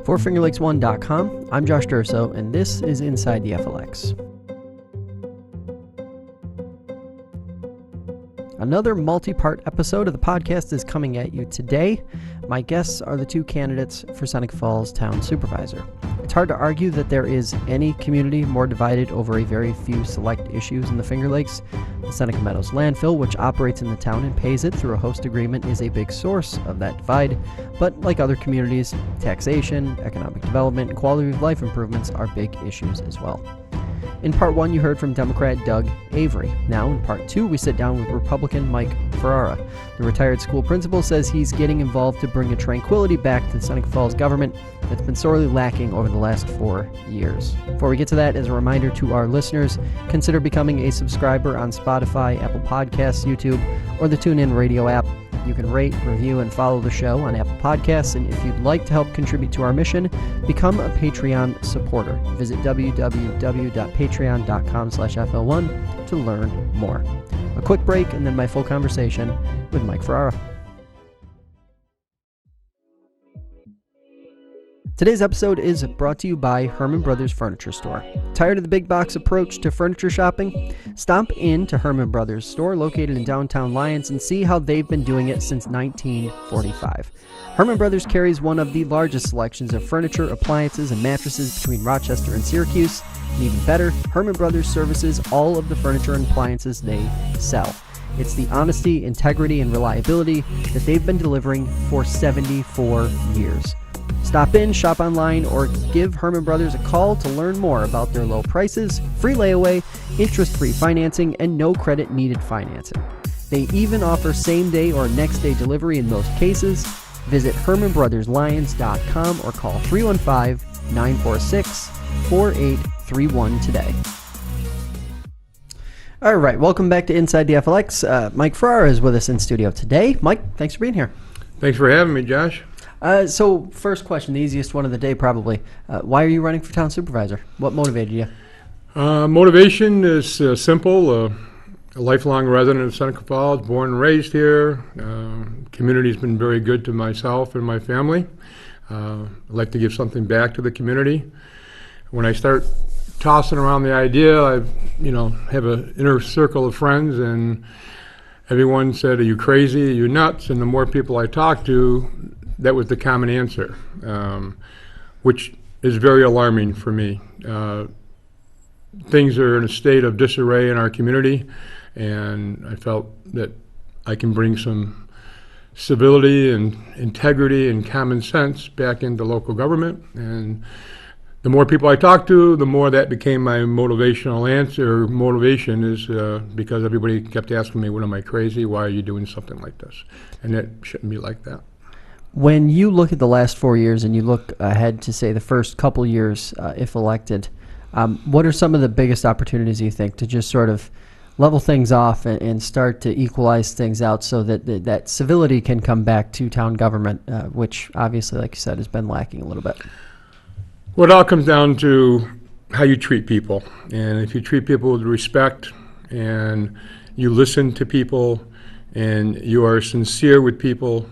For FingerLakes1.com, I'm Josh Durso, and this is Inside the FLX. Another multi-part episode of the podcast is coming at you today. My guests are the two candidates for Seneca Falls Town Supervisor. It's hard to argue that there is any community more divided over a very few select issues in the Finger Lakes. The Seneca Meadows Landfill, which operates in the town and pays it through a host agreement, is a big source of that divide. But like other communities, taxation, economic development, and quality of life improvements are big issues as well. In part one, you heard from Democrat Doug Avery. Now, in part two, we sit down with Republican Mike Ferrara. The retired school principal says he's getting involved to bring a tranquility back to the Seneca Falls government that's been sorely lacking over the last 4 years. Before we get to that, as a reminder to our listeners, consider becoming a subscriber on Spotify, Apple Podcasts, YouTube, or the TuneIn Radio app. You can rate, review, and follow the show on Apple Podcasts, and if you'd like to help contribute to our mission, become a Patreon supporter. Visit www.patreon.com/FL1 to learn more. A quick break, and then my full conversation with Mike Ferrara. Today's episode is brought to you by Herman Brothers Furniture Store. Tired of the big box approach to furniture shopping? Stomp in to Herman Brothers Store, located in downtown Lyons, and see how they've been doing it since 1945. Herman Brothers carries one of the largest selections of furniture, appliances, and mattresses between Rochester and Syracuse. And even better, Herman Brothers services all of the furniture and appliances they sell. It's the honesty, integrity, and reliability that they've been delivering for 74 years. Stop in, shop online, or give Herman Brothers a call to learn more about their low prices, free layaway, interest-free financing, and no credit needed financing. They even offer same-day or next-day delivery in most cases. Visit HermanBrothersLyons.com or call 315-946-4831 today. All right, welcome back to Inside the FLX. Mike Ferrara is with us in studio today. Mike, thanks for being here. Thanks for having me, Josh. So first question, the easiest one of the day probably. Why are you running for town supervisor? What motivated you? Motivation is simple. A lifelong resident of Seneca Falls, born and raised here. Community's been very good to myself and my family. I'd like to give something back to the community. When I start tossing around the idea, I have an inner circle of friends, and everyone said, "Are you crazy? Are you nuts?" And the more people I talked to, that was the common answer, which is very alarming for me. Things are in a state of disarray in our community, and I felt that I can bring some civility and integrity and common sense back into local government. And the more people I talked to, the more that became my motivational answer. Motivation is because everybody kept asking me, "What, am I crazy? Why are you doing something like this?" And it shouldn't be like that. When you look at the last 4 years and you look ahead to, say, the first couple years, if elected, what are some of the biggest opportunities you think to just sort of level things off and start to equalize things out so that that civility can come back to town government, which obviously, like you said, has been lacking a little bit? Well, it all comes down to how you treat people. And if you treat people with respect and you listen to people and you are sincere with people,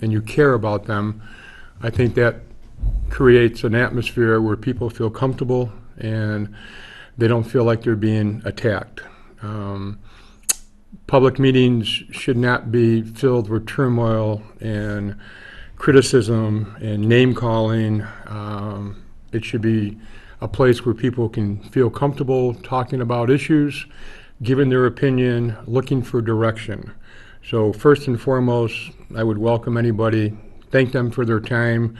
and you care about them, I think that creates an atmosphere where people feel comfortable and they don't feel like they're being attacked. Public meetings should not be filled with turmoil and criticism and name-calling. It should be a place where people can feel comfortable talking about issues, giving their opinion, looking for direction. So first and foremost, I would welcome anybody, thank them for their time,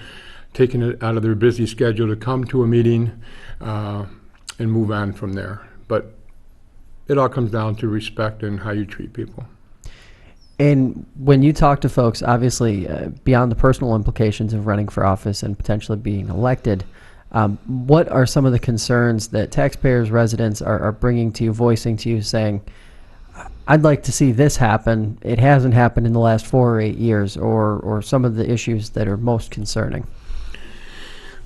taking it out of their busy schedule to come to a meeting and move on from there. But it all comes down to respect and how you treat people. And when you talk to folks, obviously, beyond the personal implications of running for office and potentially being elected, what are some of the concerns that taxpayers, residents are bringing to you, voicing to you, saying, "I'd like to see this happen. It hasn't happened in the last 4 or 8 years," or some of the issues that are most concerning?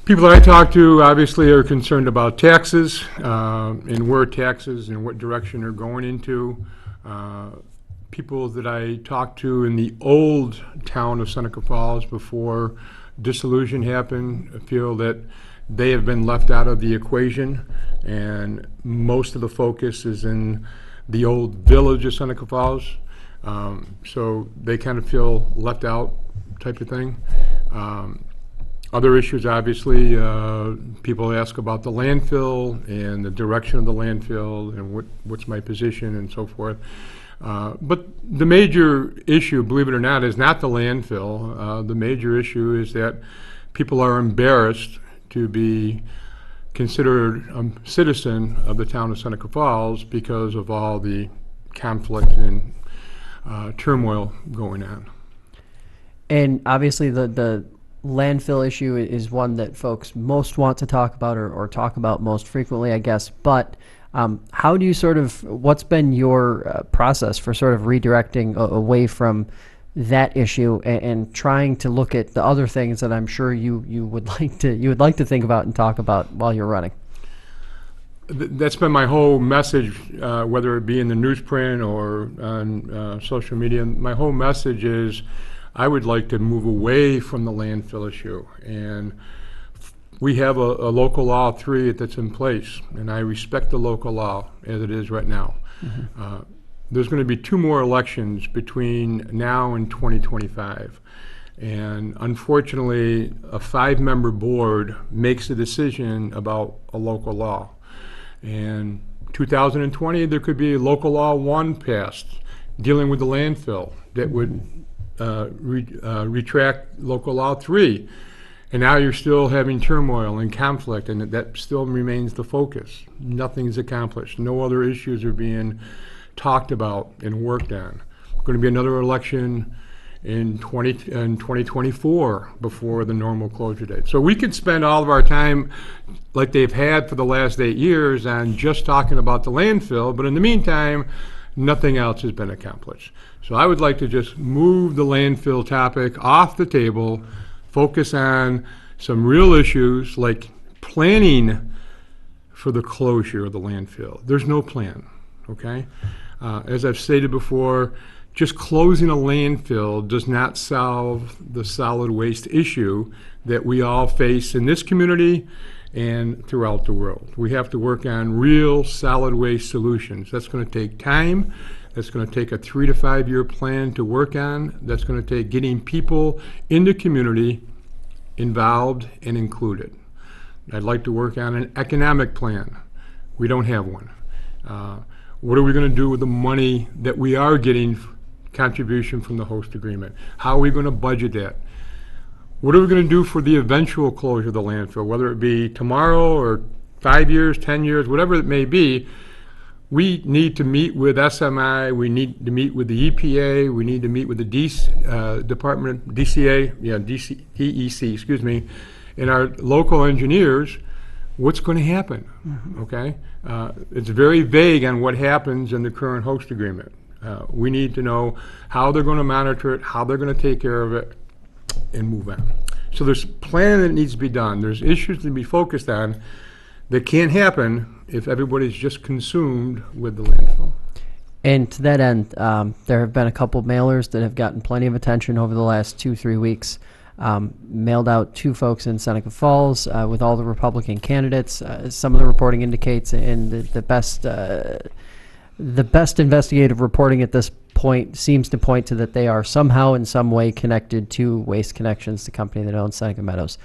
People that I talk to obviously are concerned about taxes and where taxes and what direction they're going into. People that I talked to in the old town of Seneca Falls before disillusion happen, feel that they have been left out of the equation, and most of the focus is in the old village of Seneca Falls. So they kind of feel left out type of thing. Other issues, obviously, people ask about the landfill and the direction of the landfill and what's my position and so forth. But the major issue, believe it or not, is not the landfill. The major issue is that people are embarrassed to be considered a citizen of the town of Seneca Falls because of all the conflict and turmoil going on. And obviously the landfill issue is one that folks most want to talk about or talk about most frequently, I guess. But how do you what's been your process for sort of redirecting away from that issue and trying to look at the other things that I'm sure you would like to think about and talk about while you're running? That's been my whole message, whether it be in the newsprint or on social media. My whole message is I would like to move away from the landfill issue. And we have a local law 3 that's in place, and I respect the local law as it is right now. Mm-hmm. There's going to be 2 more elections between now and 2025. And unfortunately, a 5-member board makes a decision about a local law. And 2020, there could be local law 1 passed dealing with the landfill that would retract local law 3. And now you're still having turmoil and conflict, and that still remains the focus. Nothing's accomplished. No other issues are being talked about and worked on. Going to be another election in 2024 before the normal closure date. So we could spend all of our time, like they've had for the last 8 years, on just talking about the landfill, but in the meantime, nothing else has been accomplished. So I would like to just move the landfill topic off the table, focus on some real issues like planning for the closure of the landfill. There's no plan, okay? As I've stated before, just closing a landfill does not solve the solid waste issue that we all face in this community and throughout the world. We have to work on real solid waste solutions. That's going to take time. That's going to take a 3 to 5 year plan to work on. That's going to take getting people in the community involved and included. I'd like to work on an economic plan. We don't have one. What are we going to do with the money that we are getting contribution from the host agreement? How are we going to budget that? What are we going to do for the eventual closure of the landfill, whether it be tomorrow or 5 years, 10 years, whatever it may be? We need to meet with SMI, we need to meet with the EPA, we need to meet with the DEC, excuse me, and our local engineers. What's going to happen, okay? It's very vague on what happens in the current host agreement. We need to know how they're going to monitor it, how they're going to take care of it, and move on. So there's planning that needs to be done. There's issues to be focused on that can't happen if everybody's just consumed with the landfill. And to that end, there have been a couple mailers that have gotten plenty of attention over the last 2-3 weeks. Mailed out to folks in Seneca Falls with all the Republican candidates. Some of the reporting indicates, and the best investigative reporting at this point seems to point to that they are somehow in some way connected to Waste Connections, the company that owns Seneca Meadows.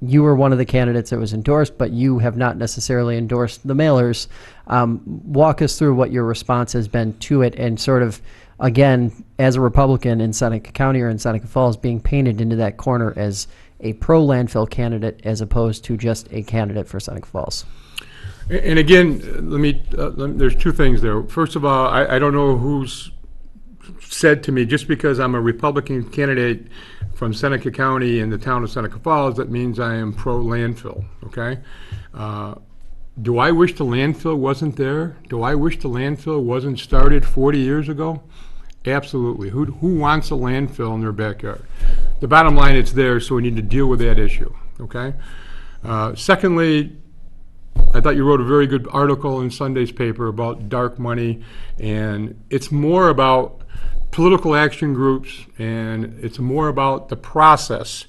You were one of the candidates that was endorsed, but you have not necessarily endorsed the mailers. Walk us through what your response has been to it, and sort of, again, as a Republican in Seneca County or in Seneca Falls, being painted into that corner as a pro-landfill candidate as opposed to just a candidate for Seneca Falls. And again, there's 2 things there. First of all, I don't know who's said to me, just because I'm a Republican candidate from Seneca County in the town of Seneca Falls, that means I am pro-landfill, okay? Do I wish the landfill wasn't there? Do I wish the landfill wasn't started 40 years ago? Absolutely. Who wants a landfill in their backyard? The bottom line, it's there, so we need to deal with that issue, okay? Secondly, I thought you wrote a very good article in Sunday's paper about dark money, and it's more about political action groups, and it's more about the process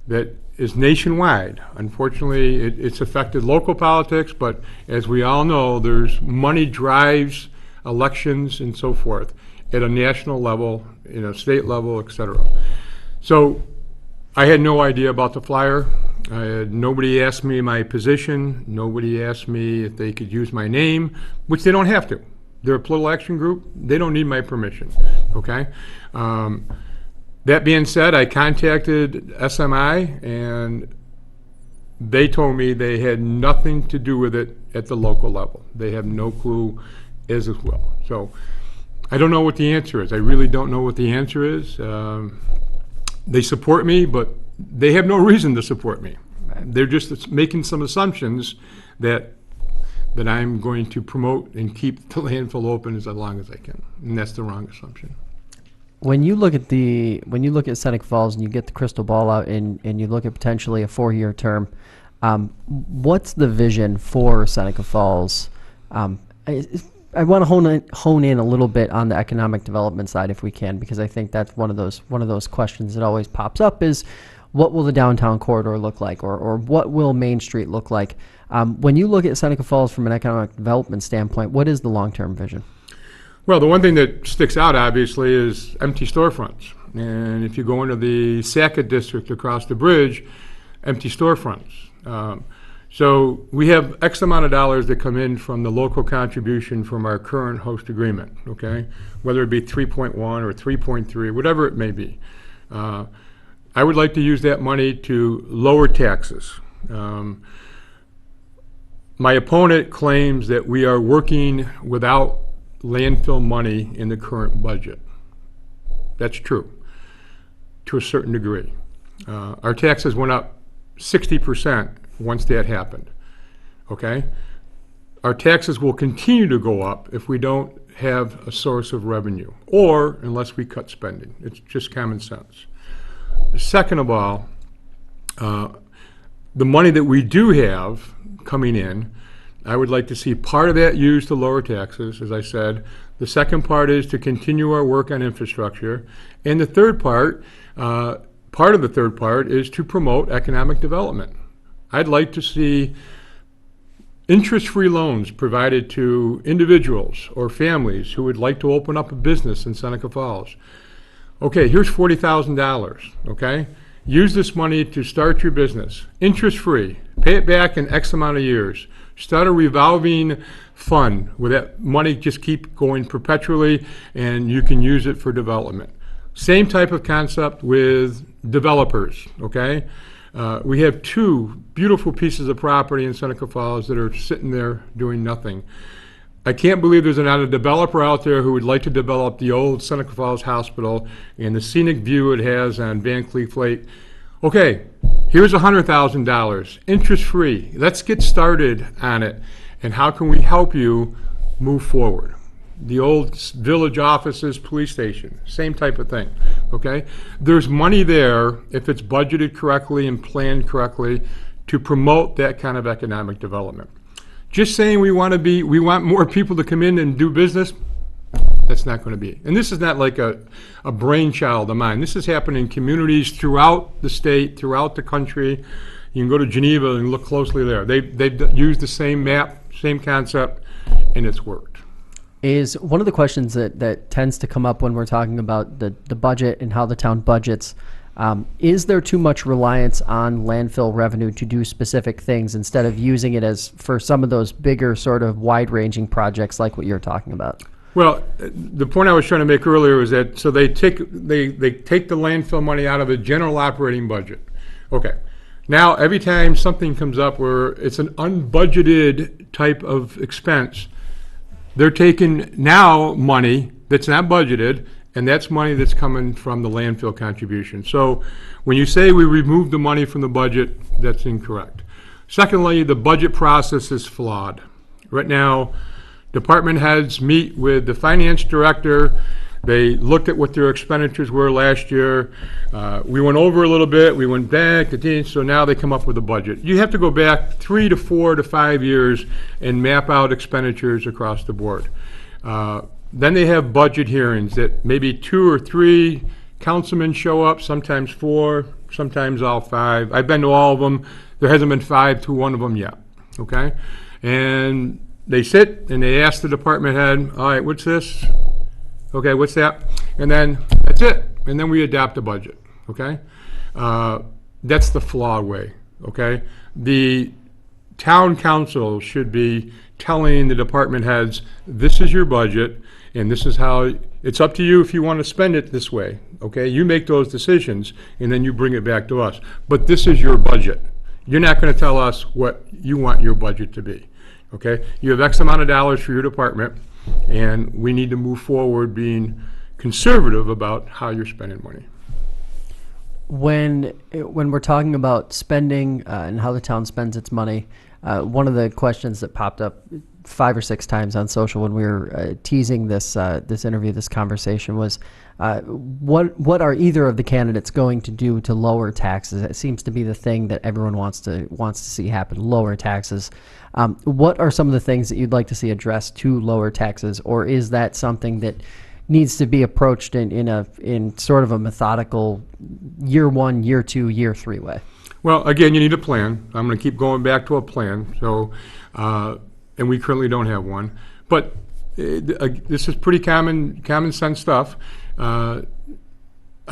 that is nationwide. Unfortunately, it's affected local politics, but as we all know, there's money drives elections and so forth at a national level, state level, et cetera. So I had no idea about the flyer. Nobody asked me my position. Nobody asked me if they could use my name, which they don't have to. They're a political action group. They don't need my permission, okay? That being said, I contacted SMI, and they told me they had nothing to do with it at the local level. They have no clue as well. So I don't know what the answer is. I really don't know what the answer is. They support me, but they have no reason to support me. They're just making some assumptions that I'm going to promote and keep the landfill open as long as I can, and that's the wrong assumption. When you look at Seneca Falls and you get the crystal ball out and you look at potentially a 4-year term, what's the vision for Seneca Falls? I want to hone in a little bit on the economic development side if we can, because I think that's one of those questions that always pops up is, what will the downtown corridor look like, or what will Main Street look like? When you look at Seneca Falls from an economic development standpoint, what is the long-term vision? Well, the one thing that sticks out, obviously, is empty storefronts. And if you go into the Sackett district across the bridge, empty storefronts. So we have X amount of dollars that come in from the local contribution from our current host agreement, okay? Whether it be 3.1 or 3.3, whatever it may be. I would like to use that money to lower taxes. My opponent claims that we are working without landfill money in the current budget. That's true, to a certain degree. Our taxes went up 60% once that happened, okay? Our taxes will continue to go up if we don't have a source of revenue, or unless we cut spending. It's just common sense. Second of all, the money that we do have coming in, I would like to see part of that used to lower taxes, as I said. The second part is to continue our work on infrastructure. And the third part of the third part is to promote economic development. I'd like to see interest-free loans provided to individuals or families who would like to open up a business in Seneca Falls. Okay, here's $40,000, okay? Use this money to start your business, interest-free. Pay it back in X amount of years. Start a revolving fund where that money just keep going perpetually, and you can use it for development. Same type of concept with developers, okay? We have 2 beautiful pieces of property in Seneca Falls that are sitting there doing nothing. I can't believe there's not a developer out there who would like to develop the old Seneca Falls Hospital and the scenic view it has on Van Cleef Lake. Okay, here's $100,000, interest-free. Let's get started on it. And how can we help you move forward? The old village offices, police station, same type of thing, okay? There's money there, if it's budgeted correctly and planned correctly, to promote that kind of economic development. Just saying we want more people to come in and do business, that's not going to be. And this is not like a brainchild of mine. This is happening in communities throughout the state, throughout the country. You can go to Geneva and look closely there. They've used the same map, same concept, and it's worked. Is one of the questions that tends to come up when we're talking about the budget and how the town budgets, is there too much reliance on landfill revenue to do specific things instead of using it as for some of those bigger sort of wide-ranging projects like what you're talking about? Well, the point I was trying to make earlier was that so they take the landfill money out of a general operating budget. Okay. Now every time something comes up where it's an unbudgeted type of expense, they're taking now money that's not budgeted, and that's money that's coming from the landfill contribution. So when you say we remove the money from the budget, that's incorrect. Secondly, the budget process is flawed. Right now, department heads meet with the finance director. They looked at what their expenditures were last year. We went over a little bit. We went back. So now they come up with a budget. You have to go back 3 to 4 to 5 years and map out expenditures across the board. Then they have budget hearings that maybe 2 or 3 councilmen show up, sometimes 4, sometimes all 5. I've been to all of them. There hasn't been 5 to one of them yet, okay? And they sit and they ask the department head, all right, what's this? Okay, what's that? And then that's it. And then we adopt a budget, okay? That's the flawed way, okay? The town council should be telling the department heads, this is your budget, and this is how, it's up to you if you want to spend it this way, okay? You make those decisions, and then you bring it back to us. But this is your budget. You're not going to tell us what you want your budget to be, okay? You have X amount of dollars for your department, and we need to move forward being conservative about how you're spending money. When we're talking about spending and how the town spends its money, one of the questions that popped up 5 or 6 times on social when we were teasing this interview, this conversation, was what are either of the candidates going to do to lower taxes? It seems to be the thing that everyone wants to see happen: lower taxes. What are some of the things that you'd like to see addressed to lower taxes, or is that something that needs to be approached in sort of a methodical year 1, year 2, year 3 way? Well, again, you need a plan. I'm going to keep going back to a plan. So, and we currently don't have one. But this is pretty common sense stuff. I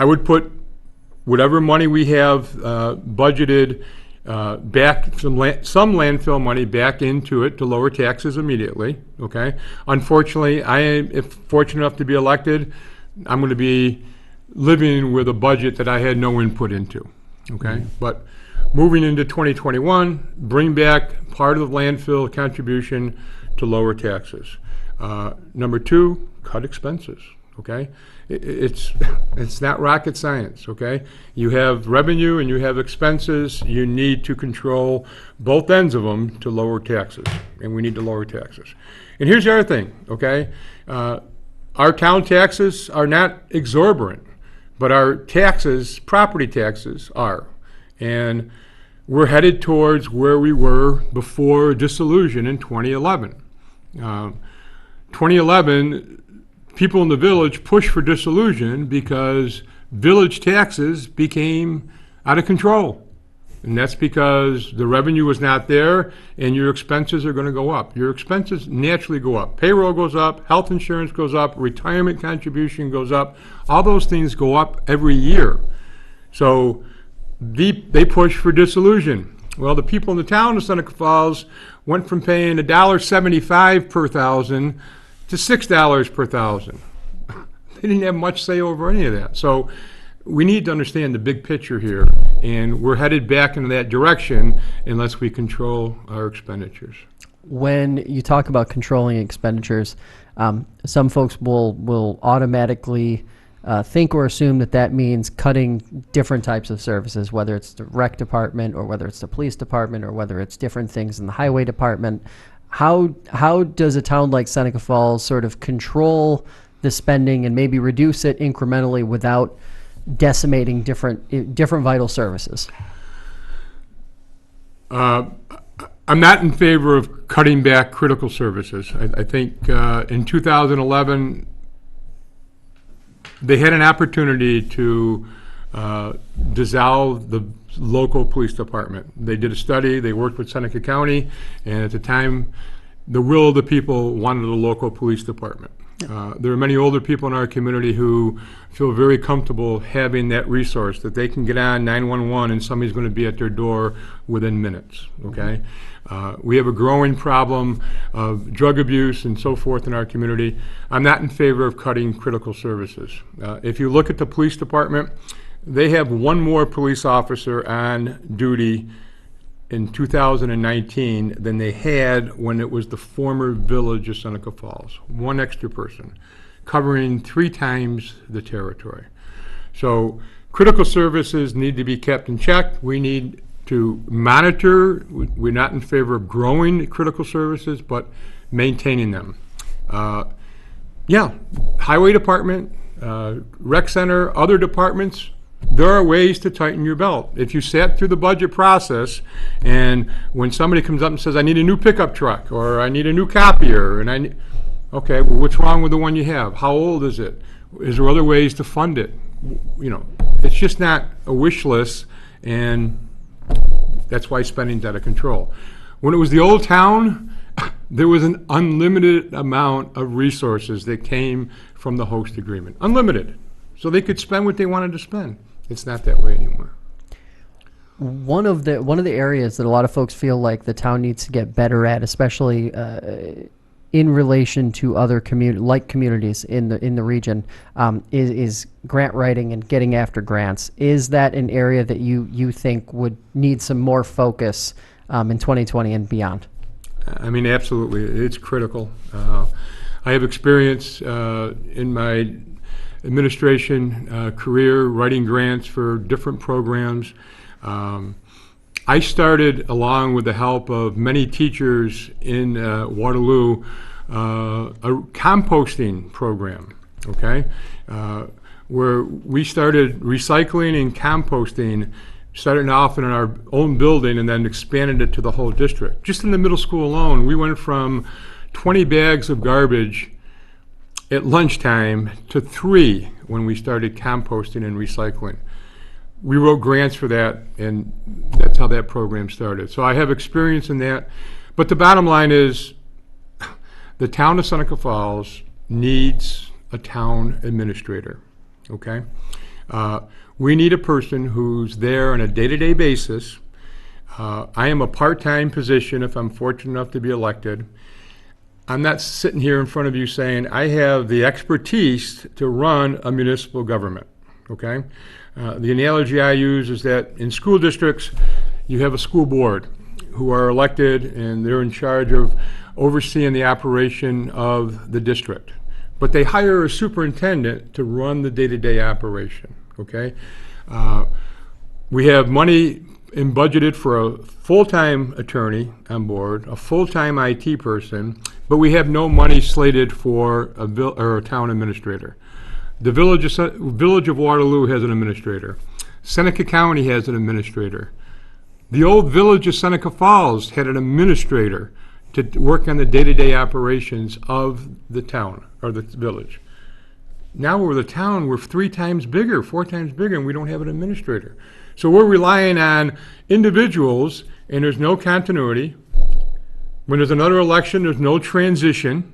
would put whatever money we have budgeted back, some landfill money back into it to lower taxes immediately, okay? Unfortunately, if fortunate enough to be elected, I'm going to be living with a budget that I had no input into, okay? But moving into 2021, bring back part of the landfill contribution to lower taxes. Number 2, cut expenses, okay? It's not rocket science, okay? You have revenue and you have expenses. You need to control both ends of them to lower taxes, and we need to lower taxes. And here's the other thing, okay? Our town taxes are not exorbitant, but our taxes, property taxes, are. And we're headed towards where we were before dissolution in 2011. 2011, people in the village pushed for dissolution because village taxes became out of control. And that's because the revenue was not there and your expenses are going to go up. Your expenses naturally go up. Payroll goes up, health insurance goes up, retirement contribution goes up. All those things go up every year. So they pushed for dissolution. Well, the people in the town of Seneca Falls went from paying $1.75 per thousand to $6 per thousand. They didn't have much say over any of that. So we need to understand the big picture here, and we're headed back in that direction unless we control our expenditures. When you talk about controlling expenditures, some folks will automatically think or assume that means cutting different types of services, whether it's the rec department or whether it's the police department or whether it's different things in the highway department. How does a town like Seneca Falls sort of control the spending and maybe reduce it incrementally without decimating different vital services? I'm not in favor of cutting back critical services. I think in 2011, they had an opportunity to dissolve the local police department. They did a study, they worked with Seneca County, and at the time, the will of the people wanted a local police department. There are many older people in our community who feel very comfortable having that resource, that they can get on 911 and somebody's going to be at their door within minutes, okay? We have a growing problem of drug abuse and so forth in our community. I'm not in favor of cutting critical services. If you look at the police department, they have one more police officer on duty in 2019 than they had when it was the former village of Seneca Falls. One extra person, covering 3 times the territory. So critical services need to be kept in check. We need to monitor. We're not in favor of growing critical services, but maintaining them. Highway department, rec center, other departments, there are ways to tighten your belt. If you sat through the budget process and when somebody comes up and says, I need a new pickup truck, or I need a new copier, and okay, well, what's wrong with the one you have? How old is it? Is there other ways to fund it? it's just not a wish list, and that's why spending's out of control. When it was the old town, there was an unlimited amount of resources that came from the host agreement. Unlimited. So they could spend what they wanted to spend. It's not that way anymore. One of the areas that a lot of folks feel like the town needs to get better at, especially in relation to other communities in the region, is grant writing and getting after grants. Is that an area that you think would need some more focus in 2020 and beyond? I mean, absolutely, it's critical. I have experience in my administration career writing grants for different programs. I started, along with the help of many teachers in Waterloo, a composting program, okay, where we started recycling and composting, starting off in our own building and then expanded it to the whole district. Just in the middle school alone, we went from 20 bags of garbage at lunchtime to 3 when we started composting and recycling. We wrote grants for that, and that's how that program started. So I have experience in that. But the bottom line is the town of Seneca Falls needs a town administrator, okay? We need a person who's there on a day-to-day basis. I am a part-time position if I'm fortunate enough to be elected. I'm not sitting here in front of you saying I have the expertise to run a municipal government, okay? The analogy I use is that in school districts, you have a school board who are elected and they're in charge of overseeing the operation of the district. But they hire a superintendent to run the day-to-day operation, okay? We have money budgeted for a full-time attorney on board, a full-time IT person, but we have no money slated for a town administrator. The village of Waterloo has an administrator. Seneca County has an administrator. The old village of Seneca Falls had an administrator to work on the day-to-day operations of the town or the village. Now we're the town, we're 3 times bigger, 4 times bigger, and we don't have an administrator. So we're relying on individuals, and there's no continuity. When there's another election, there's no transition.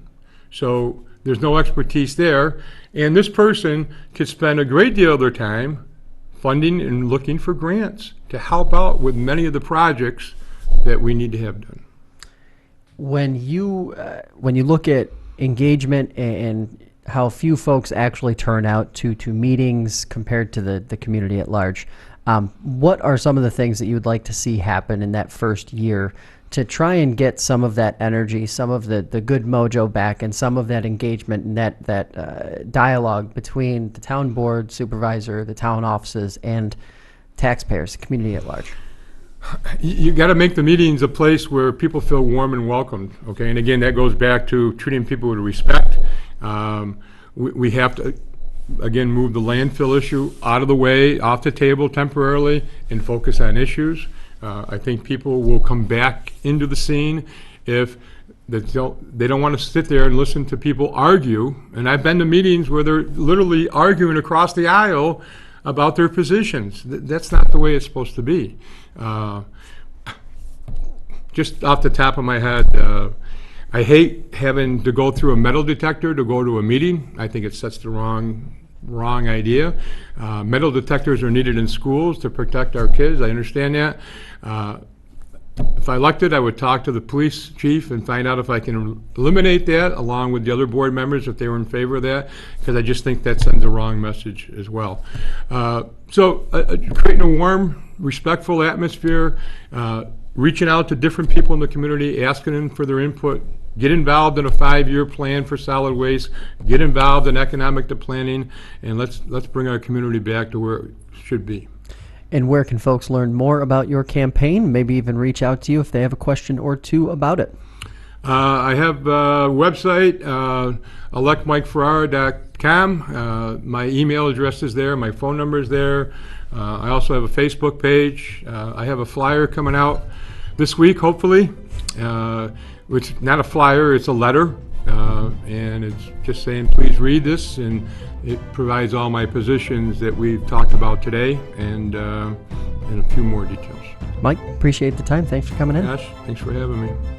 So there's no expertise there. And this person could spend a great deal of their time funding and looking for grants to help out with many of the projects that we need to have done. When you look at engagement and how few folks actually turn out to meetings compared to the community at large, what are some of the things that you would like to see happen in that first year to try and get some of that energy, some of the good mojo back, and some of that engagement and that dialogue between the town board, supervisor, the town offices, and taxpayers, the community at large? You got to make the meetings a place where people feel warm and welcomed, okay? And again, that goes back to treating people with respect. We have to, again, move the landfill issue out of the way, off the table temporarily, and focus on issues. I think people will come back into the scene if they don't want to sit there and listen to people argue. And I've been to meetings where they're literally arguing across the aisle about their positions. That's not the way it's supposed to be. Just off the top of my head, I hate having to go through a metal detector to go to a meeting. I think it sets the wrong idea. Metal detectors are needed in schools to protect our kids. I understand that. If I elected, I would talk to the police chief and find out if I can eliminate that along with the other board members if they were in favor of that, because I just think that sends a wrong message as well. So creating a warm, respectful atmosphere, reaching out to different people in the community, asking them for their input, get involved in a 5-year plan for solid waste, get involved in economic planning, and let's bring our community back to where it should be. And where can folks learn more about your campaign, maybe even reach out to you if they have a question or two about it? I have a website, electmikeferrara.com. My email address is there. My phone number is there. I also have a Facebook page. I have a flyer coming out this week, hopefully. It's not a flyer, it's a letter And it's just saying, please read this, and it provides all my positions that we've talked about today, and a few more details. Mike, appreciate the time. Thanks for coming in. Ash, thanks for having me.